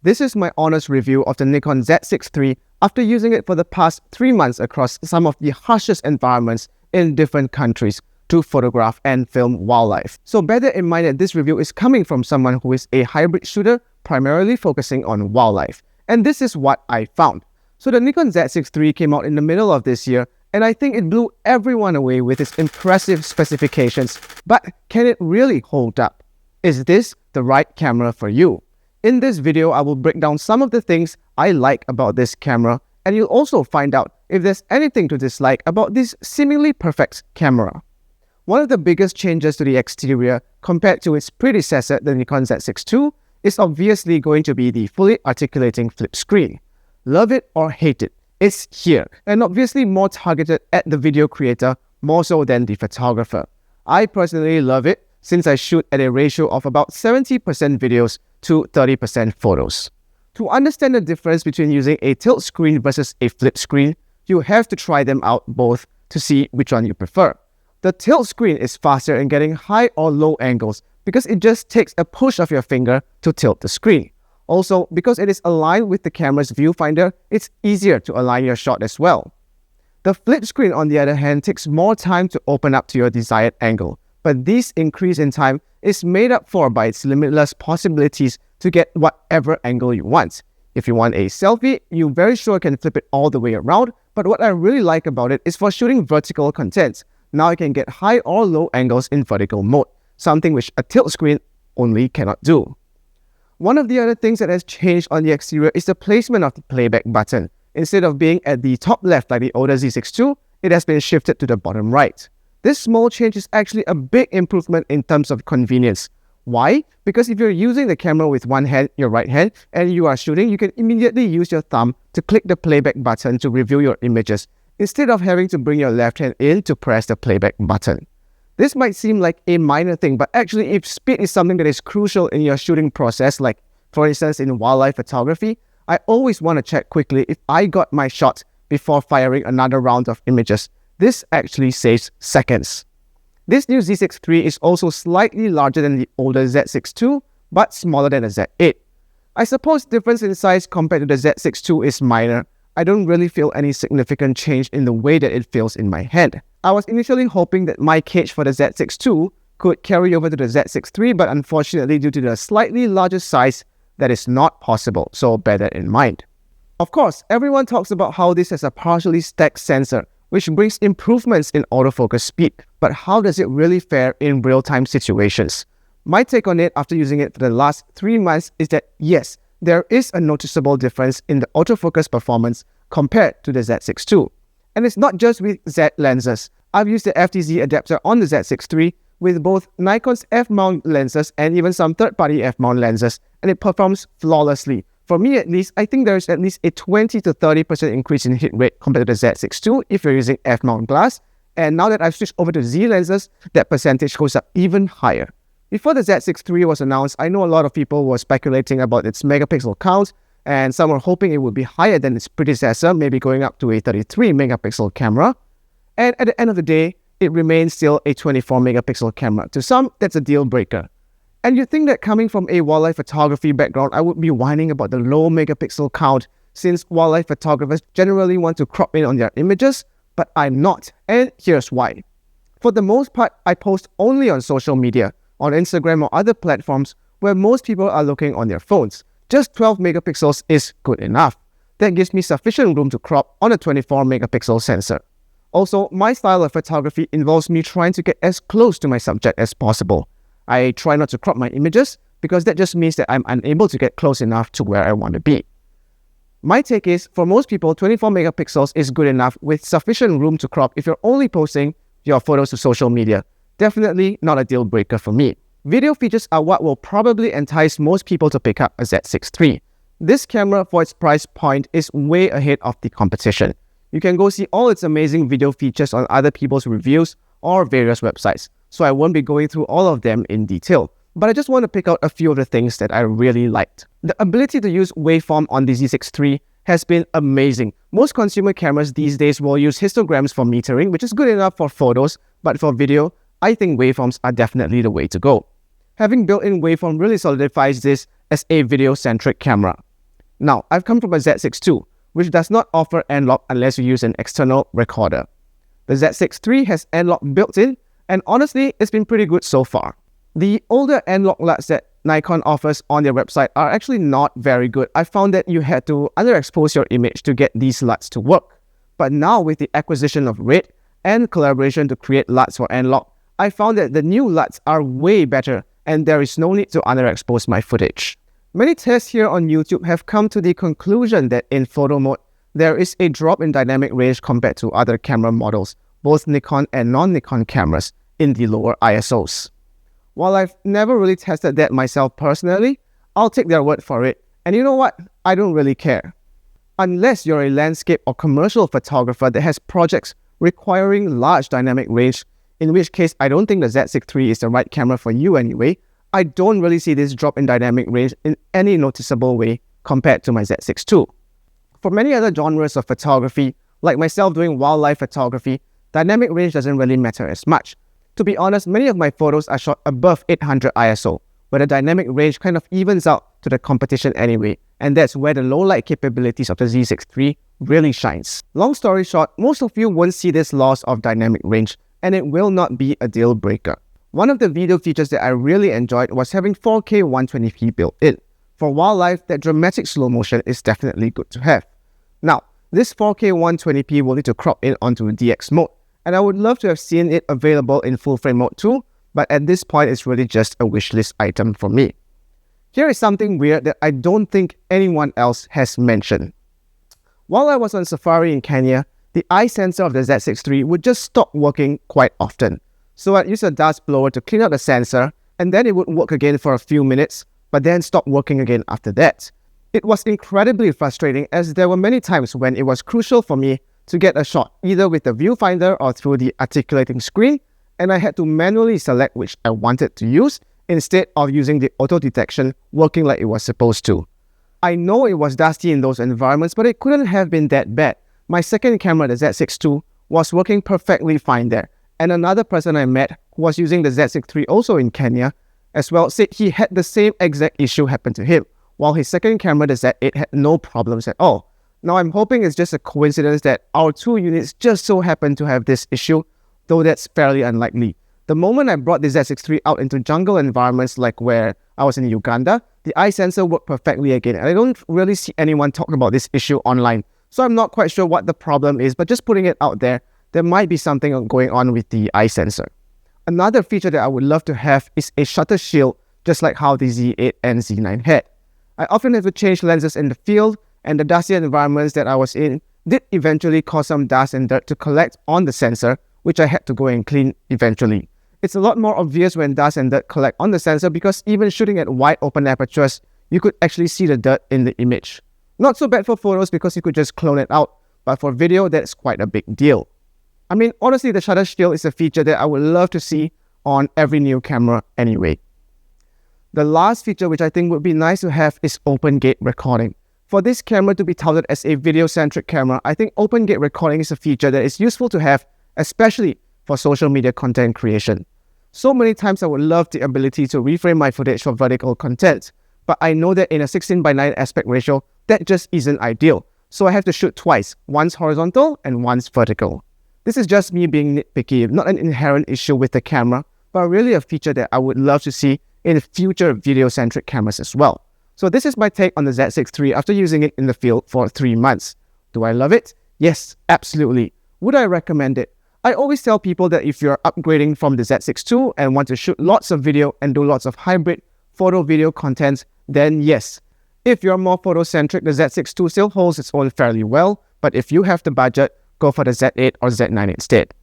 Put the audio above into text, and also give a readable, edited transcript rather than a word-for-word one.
This is my honest review of the Nikon Z6III after using it for the past 3 months across some of the harshest environments in different countries to photograph and film wildlife. So bear that in mind that this review is coming from someone who is a hybrid shooter primarily focusing on wildlife. And this is what I found. So the Nikon Z6III came out in the middle of this year, and I think it blew everyone away with its impressive specifications. But can it really hold up? Is this the right camera for you? In this video, I will break down some of the things I like about this camera, and you'll also find out if there's anything to dislike about this seemingly perfect camera. One of the biggest changes to the exterior compared to its predecessor, the Nikon Z6II, is obviously going to be the fully articulating flip screen. Love it or hate it, it's here, and obviously more targeted at the video creator more so than the photographer. I personally love it since I shoot at a ratio of about 70% videos to 30% photos. To understand the difference between using a tilt screen versus a flip screen, you have to try them out both to see which one you prefer. The tilt screen is faster in getting high or low angles because it just takes a push of your finger to tilt the screen. Also, because it is aligned with the camera's viewfinder, it's easier to align your shot as well. The flip screen, on the other hand, takes more time to open up to your desired angle, but this increase in time is made up for by its limitless possibilities to get whatever angle you want. If you want a selfie, you very sure can flip it all the way around, but what I really like about it is for shooting vertical content. Now you can get high or low angles in vertical mode, something which a tilt screen only cannot do. One of the other things that has changed on the exterior is the placement of the playback button. Instead of being at the top left like the older Z6II, it has been shifted to the bottom right. This small change is actually a big improvement in terms of convenience. Why? Because if you're using the camera with one hand, your right hand, and you are shooting, you can immediately use your thumb to click the playback button to review your images, instead of having to bring your left hand in to press the playback button. This might seem like a minor thing, but actually if speed is something that is crucial in your shooting process, like for instance in wildlife photography, I always want to check quickly if I got my shot before firing another round of images. This actually saves seconds. This new Z6III is also slightly larger than the older Z6II, but smaller than the Z8. I suppose difference in size compared to the Z6II is minor. I don't really feel any significant change in the way that it feels in my hand. I was initially hoping that my cage for the Z6II could carry over to the Z6III, but unfortunately due to the slightly larger size, that is not possible, so bear that in mind. Of course, everyone talks about how this has a partially stacked sensor, which brings improvements in autofocus speed, but how does it really fare in real-time situations? My take on it after using it for the last 3 months is that yes, there is a noticeable difference in the autofocus performance compared to the Z6II. And it's not just with Z lenses. I've used the FTZ adapter on the Z6III with both Nikon's f-mount lenses and even some third-party f-mount lenses, and it performs flawlessly. For me at least, I think there is at least a 20 to 30% increase in hit rate compared to the Z6II if you're using f-mount glass, and now that I've switched over to Z lenses, that percentage goes up even higher. Before the Z6III was announced, I know a lot of people were speculating about its megapixel count, and some were hoping it would be higher than its predecessor, maybe going up to a 33 megapixel camera. And at the end of the day, it remains still a 24 megapixel camera. To some, that's a deal breaker. And you'd think that coming from a wildlife photography background, I would be whining about the low megapixel count since wildlife photographers generally want to crop in on their images, but I'm not, and here's why. For the most part, I post only on social media, on Instagram or other platforms where most people are looking on their phones. Just 12 megapixels is good enough. That gives me sufficient room to crop on a 24 megapixel sensor. Also, my style of photography involves me trying to get as close to my subject as possible. I try not to crop my images because that just means that I'm unable to get close enough to where I want to be. My take is, for most people, 24 megapixels is good enough with sufficient room to crop if you're only posting your photos to social media. Definitely not a deal breaker for me. Video features are what will probably entice most people to pick up a Z6III. This camera, for its price point, is way ahead of the competition. You can go see all its amazing video features on other people's reviews or various websites, so I won't be going through all of them in detail. But I just want to pick out a few of the things that I really liked. The ability to use waveform on the Z6III has been amazing. Most consumer cameras these days will use histograms for metering, which is good enough for photos, but for video, I think waveforms are definitely the way to go. Having built-in waveform really solidifies this as a video-centric camera. Now, I've come from a Z6 II, which does not offer N-Lock unless you use an external recorder. The Z6 III has N-Lock built in, and honestly, it's been pretty good so far. The older N-Lock LUTs that Nikon offers on their website are actually not very good. I found that you had to underexpose your image to get these LUTs to work. But now with the acquisition of RED and collaboration to create LUTs for N-Lock, I found that the new LUTs are way better and there is no need to underexpose my footage. Many tests here on YouTube have come to the conclusion that in photo mode, there is a drop in dynamic range compared to other camera models, both Nikon and non-Nikon cameras, in the lower ISOs. While I've never really tested that myself personally, I'll take their word for it. And you know what? I don't really care. Unless you're a landscape or commercial photographer that has projects requiring large dynamic range, in which case I don't think the Z6 III is the right camera for you anyway, I don't really see this drop in dynamic range in any noticeable way compared to my Z6 II. For many other genres of photography, like myself doing wildlife photography, dynamic range doesn't really matter as much. To be honest, many of my photos are shot above 800 ISO, where the dynamic range kind of evens out to the competition anyway, and that's where the low light capabilities of the Z6 III really shines. Long story short, most of you won't see this loss of dynamic range, and it will not be a deal breaker. One of the video features that I really enjoyed was having 4K 120p built in. For wildlife, that dramatic slow motion is definitely good to have. Now, this 4K 120p will need to crop in onto DX mode, and I would love to have seen it available in full frame mode too, but at this point it's really just a wishlist item for me. Here is something weird that I don't think anyone else has mentioned. While I was on safari in Kenya, the eye sensor of the Z6 III would just stop working quite often. So I'd use a dust blower to clean out the sensor, and then it would work again for a few minutes, but then stop working again after that. It was incredibly frustrating as there were many times when it was crucial for me to get a shot either with the viewfinder or through the articulating screen, and I had to manually select which I wanted to use instead of using the auto detection working like it was supposed to. I know it was dusty in those environments, but it couldn't have been that bad. My second camera, the Z6 II, was working perfectly fine there, and another person I met who was using the Z6 III also in Kenya as well said he had the same exact issue happen to him, while his second camera, the Z8, had no problems at all. Now I'm hoping it's just a coincidence that our two units just so happen to have this issue, though that's fairly unlikely. The moment I brought the Z6 III out into jungle environments like where I was in Uganda, the eye sensor worked perfectly again, and I don't really see anyone talk about this issue online. So I'm not quite sure what the problem is, but just putting it out there, there might be something going on with the eye sensor. Another feature that I would love to have is a shutter shield, just like how the Z8 and Z9 had. I often have to change lenses in the field, and the dusty environments that I was in did eventually cause some dust and dirt to collect on the sensor, which I had to go and clean eventually. It's a lot more obvious when dust and dirt collect on the sensor because even shooting at wide open apertures, you could actually see the dirt in the image. Not so bad for photos because you could just clone it out, but for video, that's quite a big deal. I mean, honestly, the shutter shield is a feature that I would love to see on every new camera anyway. The last feature which I think would be nice to have is open gate recording. For this camera to be touted as a video-centric camera, I think open gate recording is a feature that is useful to have, especially for social media content creation. So many times I would love the ability to reframe my footage for vertical content, but I know that in a 16:9 aspect ratio, that just isn't ideal. So I have to shoot twice, once horizontal and once vertical. This is just me being nitpicky, not an inherent issue with the camera, but really a feature that I would love to see in future video-centric cameras as well. So this is my take on the Z6 III after using it in the field for 3 months. Do I love it? Yes, absolutely. Would I recommend it? I always tell people that if you're upgrading from the Z6 II and want to shoot lots of video and do lots of hybrid photo-video content, then yes. If you're more photo-centric, the Z6 II still holds its own fairly well, but if you have the budget, go for the Z8 or Z9 instead.